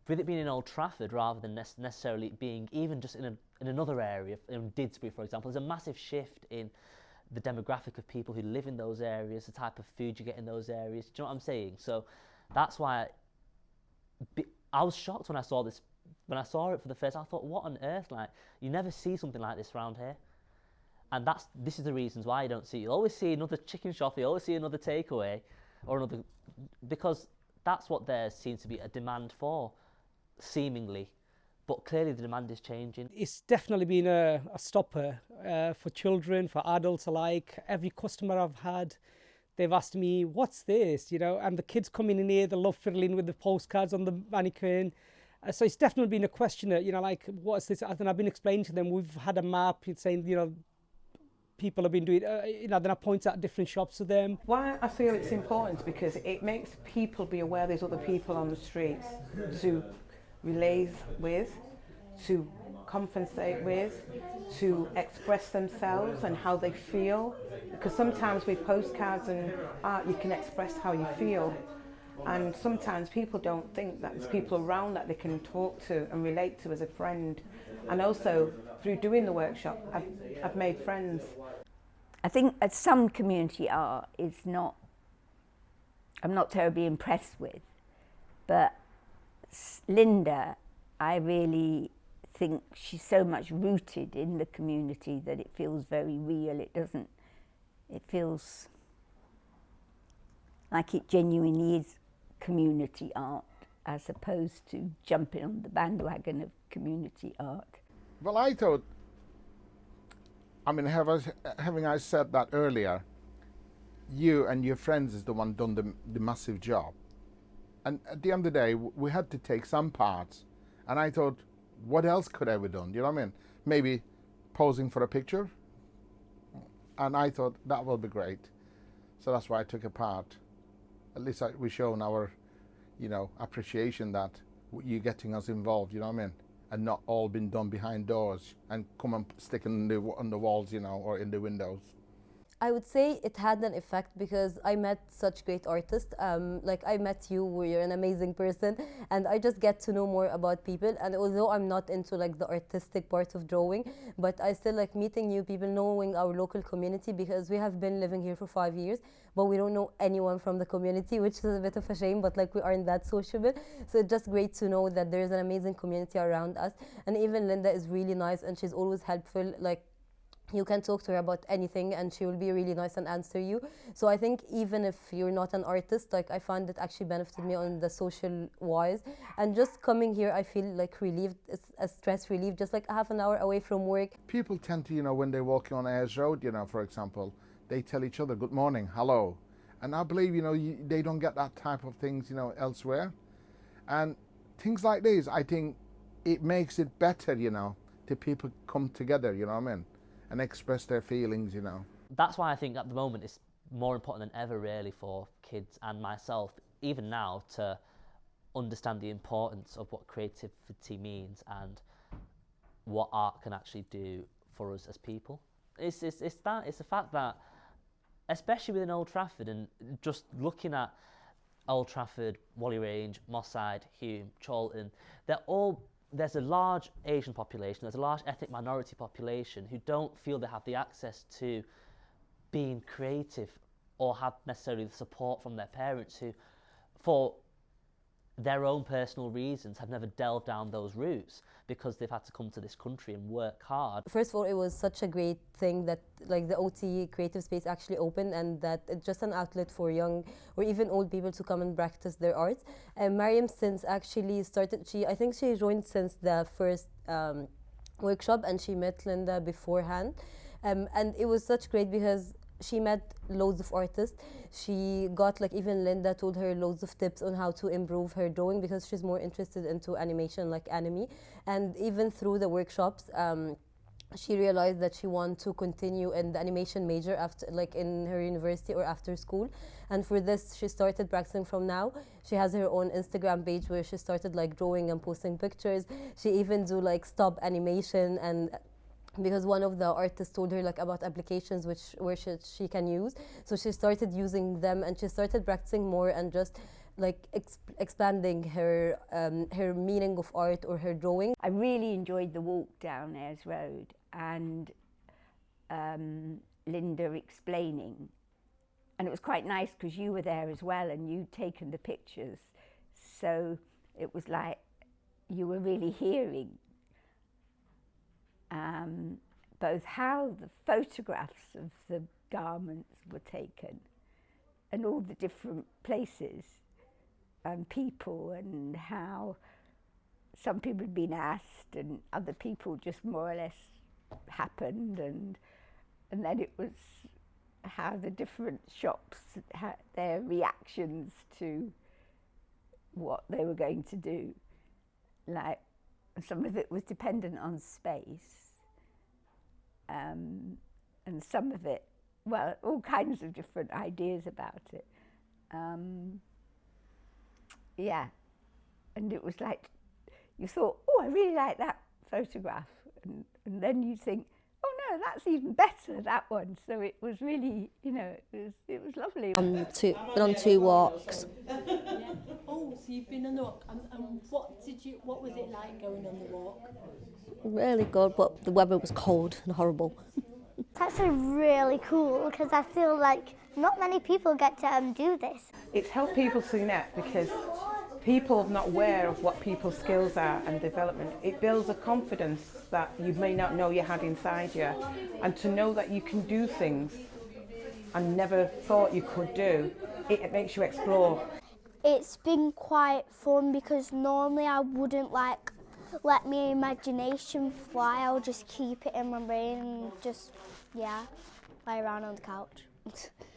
with it being in Old Trafford rather than necessarily being even just in another area, in Didsbury for example, there's a massive shift in the demographic of people who live in those areas, the type of food you get in those areas. Do you know what I'm saying? So that's why I was shocked when I saw this. When I saw it for the first time, I thought, what on earth? Like, you never see something like this around here. And this is the reasons why you don't see it. You'll always see another chicken shop, you always see another takeaway, or another, because that's what there seems to be a demand for, seemingly. But clearly the demand is changing. It's definitely been a stopper for children, for adults alike. Every customer I've had, they've asked me, what's this? You know, and the kids coming in here, they love fiddling with the postcards on the mannequin. So it's definitely been a question, you know, like, what's this? And I've been explaining to them, we've had a map saying, you know, people have been doing, you know, then I point out different shops to them. Why I feel it's important because it makes people be aware there's other people on the streets to relate with, to compensate with, to express themselves and how they feel. Because sometimes with postcards and art you can express how you feel. And sometimes people don't think that there's people around that they can talk to and relate to as a friend. And also, through doing the workshop, I've made friends. I think some community art is not, I'm not terribly impressed with. But Linda, I really think she's so much rooted in the community that it feels very real. It feels like it genuinely is community art as opposed to jumping on the bandwagon of community art. Well, I thought, I mean, having I said that earlier, you and your friends is the one done the massive job. And at the end of the day, we had to take some parts. And I thought, what else could I have done? You know what I mean? Maybe posing for a picture. And I thought that will be great. So that's why I took a part. At least we've shown our, you know, appreciation that you're getting us involved, you know what I mean? And not all been done behind doors and come and stick on the walls, you know, or in the windows. I would say it had an effect because I met such great artists. Like I met you, where you're an amazing person, and I just get to know more about people. And although I'm not into like the artistic part of drawing, but I still like meeting new people, knowing our local community, because we have been living here for 5 years, but we don't know anyone from the community, which is a bit of a shame, but like we aren't that sociable. So it's just great to know that there's an amazing community around us. And even Linda is really nice and she's always helpful. Like, you can talk to her about anything and she will be really nice and answer you. So I think even if you're not an artist, like I find it actually benefited me on the social wise. And just coming here, I feel like relieved, it's a stress relief, just like half an hour away from work. People tend to, you know, when they're walking on Ayers Road, you know, for example, they tell each other, good morning, hello. And I believe, you know, they don't get that type of things, you know, elsewhere. And things like this, I think it makes it better, you know, to people come together, you know what I mean? And express their feelings, you know. That's why I think at the moment it's more important than ever really for kids and myself, even now, to understand the importance of what creativity means and what art can actually do for us as people. It's the fact that, especially within Old Trafford, and just looking at Old Trafford, Whalley Range, Moss Side, Hume, Chorlton, there's a large Asian population, there's a large ethnic minority population who don't feel they have the access to being creative or have necessarily the support from their parents who, for their own personal reasons, have never delved down those routes because they've had to come to this country and work hard. First of all, it was such a great thing that like the OT creative space actually opened, and that it's just an outlet for young or even old people to come and practice their art. And Mariam since actually started, I think she joined since the first workshop, and she met Linda beforehand. And it was such great because she met loads of artists. She got, like, even Linda told her loads of tips on how to improve her drawing because she's more interested into animation, like anime. And even through the workshops, she realized that she wanted to continue in the animation major after, like, in her university or after school. And for this, she started practicing from now. She has her own Instagram page where she started like drawing and posting pictures. She even do like stop animation, and because one of the artists told her like about applications where she can use. So she started using them and she started practicing more and just like expanding her her meaning of art or her drawing. I really enjoyed the walk down Ayers Road and Linda explaining. And it was quite nice because you were there as well and you'd taken the pictures. So it was like you were really hearing both how the photographs of the garments were taken and all the different places and people, and how some people had been asked and other people just more or less happened, and then it was how the different shops had their reactions to what they were going to do. Like, some of it was dependent on space, and some of it, well, all kinds of different ideas about it. Yeah, and it was like, you thought, oh, I really like that photograph, and then you think, oh no, that's even better, that one. So it was really, you know, it was lovely. Been on 2 walks. Yeah. Oh, so you've been on the walk, and what was it like going on the walk? Really good, but the weather was cold and horrible. It's actually really cool because I feel like not many people get to do this. It's helped people to connect because people are not aware of what people's skills are and development. It builds a confidence that you may not know you had inside you, and to know that you can do things and never thought you could do, it makes you explore. It's been quite fun because normally I wouldn't let my imagination fly. I'll just keep it in my brain and just, yeah, lie around on the couch.